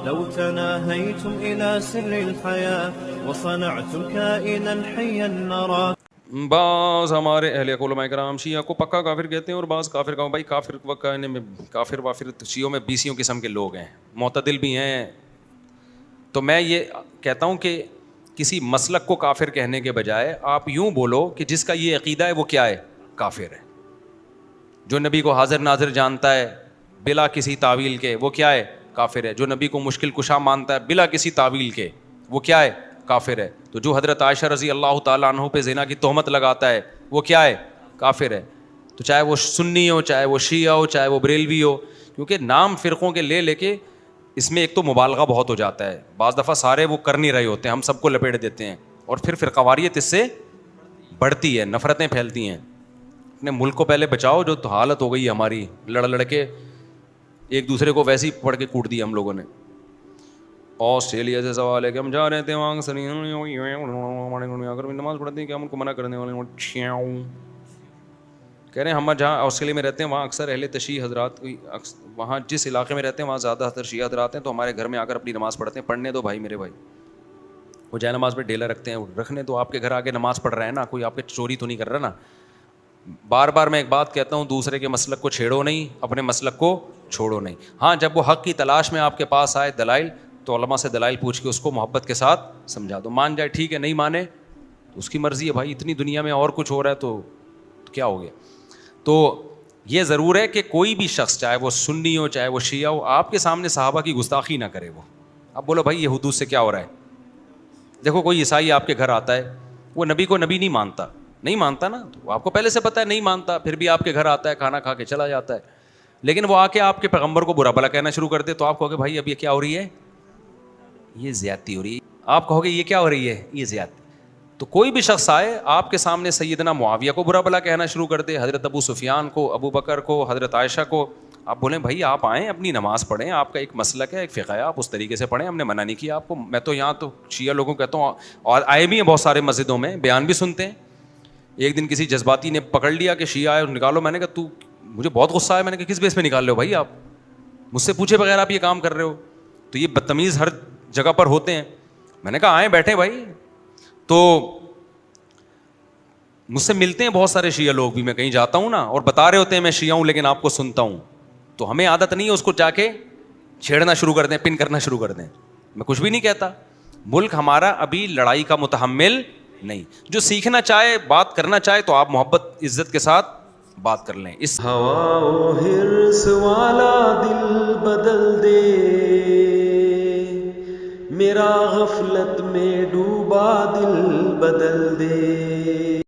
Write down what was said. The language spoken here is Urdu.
لو تناهيتم إلى سر الحياة وصنعتم كائنا حيا نرى. بعض ہمارے اہل علماء کرام شیعہ کو پکا کافر کہتے ہیں اور بعض کافر کا بھائی کافر کہنے میں کافر وافر شیعوں میں 20 قسم کے لوگ ہیں، معتدل بھی ہیں. تو میں یہ کہتا ہوں کہ کسی مسلک کو کافر کہنے کے بجائے آپ یوں بولو کہ جس کا یہ عقیدہ ہے وہ کیا ہے؟ کافر ہے. جو نبی کو حاضر ناظر جانتا ہے بلا کسی تعویل کے وہ کیا ہے؟ کافر ہے. جو نبی کو مشکل کشا مانتا ہے بلا کسی تعویل کے وہ کیا ہے؟ کافر ہے. تو جو حضرت عائشہ رضی اللہ تعالیٰ عنہ پہ زنا کی تہمت لگاتا ہے وہ کیا ہے؟ کافر ہے. تو چاہے وہ سنی ہو، چاہے وہ شیعہ ہو، چاہے وہ بریلوی ہو، کیونکہ نام فرقوں کے لے کے اس میں ایک تو مبالغہ بہت ہو جاتا ہے. بعض دفعہ سارے وہ کر نہیں رہے ہوتے ہیں، ہم سب کو لپیٹ دیتے ہیں اور پھر فرقواریت اس سے بڑھتی ہے، نفرتیں پھیلتی ہیں. اپنے ملک کو پہلے بچاؤ. جو تو حالت ہو گئی ہماری، لڑ کے ایک دوسرے کو ویسے ہی پڑھ کے کوٹ دیا ہم لوگوں نے. آسٹریلیا سے سوال ہے کہ ہم جا رہے تھے وہاں اگر نماز پڑھتے ہیں کہ ہم ان کو منع کرنے والے کہہ رہے ہیں. ہم جہاں آسٹریلیا میں رہتے ہیں وہاں اکثر اہل تشیع حضرات وہاں جس علاقے میں رہتے ہیں وہاں زیادہ تر شیعہ حضرات ہیں، تو ہمارے گھر میں آ کر اپنی نماز پڑھتے ہیں. پڑھنے دو بھائی میرے بھائی، وہ جائے نماز پہ ڈیلا رکھتے ہیں، رکھنے تو آپ کے گھر آگے نماز پڑھ رہے ہیں نا، کوئی آپ کے چوری تو نہیں کر رہا نا. بار بار میں ایک بات کہتا ہوں، دوسرے کے مسلک کو چھیڑو نہیں، اپنے مسلک کو چھوڑو نہیں. ہاں جب وہ حق کی تلاش میں آپ کے پاس آئے دلائل، تو علماء سے دلائل پوچھ کے اس کو محبت کے ساتھ سمجھا دو. مان جائے ٹھیک ہے، نہیں مانے تو اس کی مرضی ہے بھائی. اتنی دنیا میں اور کچھ ہو رہا ہے تو کیا ہو گیا. تو یہ ضرور ہے کہ کوئی بھی شخص چاہے وہ سنی ہو چاہے وہ شیعہ ہو، آپ کے سامنے صحابہ کی گستاخی نہ کرے. وہ اب بولو بھائی یہ حدود سے کیا ہو رہا ہے. دیکھو کوئی عیسائی آپ کے گھر آتا ہے، وہ نبی کو نبی نہیں مانتا نا، تو آپ کو پہلے سے پتہ ہے نہیں مانتا، پھر بھی آپ کے گھر آتا ہے، کھانا کھا کے چلا جاتا ہے. لیکن وہ آ کے آپ کے پیغمبر کو برا بھلا کہنا شروع کر دے، تو آپ کہو گے بھائی اب یہ کیا ہو رہی ہے؟ یہ زیادتی ہو رہی ہے. آپ کہو گے یہ کیا ہو رہی ہے؟ یہ زیادتی. تو کوئی بھی شخص آئے آپ کے سامنے سیدنا معاویہ کو برا بھلا کہنا شروع کر دے، حضرت ابو سفیان کو، ابو بکر کو، حضرت عائشہ کو، آپ بولیں بھائی آپ آئیں اپنی نماز پڑھیں، آپ کا ایک مسلک ہے، ایک فقہ ہے، آپ اس طریقے سے پڑھیں، ہم نے منع نہیں کیا آپ کو. میں تو یہاں تو شیعہ لوگوں کو کہتا ہوں، اور آئے بھی ہیں بہت سارے مسجدوں میں، بیان بھی سنتے ہیں. ایک دن کسی جذباتی نے پکڑ لیا کہ شیعہ آئے نکالو. میں نے کہا تو مجھے بہت غصہ آیا. میں نے کہا کس بیس پہ نکال رہے ہو بھائی؟ آپ مجھ سے پوچھے بغیر آپ یہ کام کر رہے ہو. تو یہ بدتمیز ہر جگہ پر ہوتے ہیں. میں نے کہا آئیں بیٹھیں بھائی. تو مجھ سے ملتے ہیں بہت سارے شیعہ لوگ بھی، میں کہیں جاتا ہوں نا اور بتا رہے ہوتے ہیں میں شیعہ ہوں لیکن آپ کو سنتا ہوں. تو ہمیں عادت نہیں ہے اس کو جا کے چھیڑنا شروع کر دیں، پن کرنا شروع کر دیں. میں کچھ بھی نہیں کہتا. ملک ہمارا ابھی لڑائی کا متحمل نہیں. جو سیکھنا چاہے بات کرنا چاہے تو آپ محبت عزت کے ساتھ بات کر لیں. اس ہوا و حرص والا دل بدل دے، میرا غفلت میں ڈوبا دل بدل دے.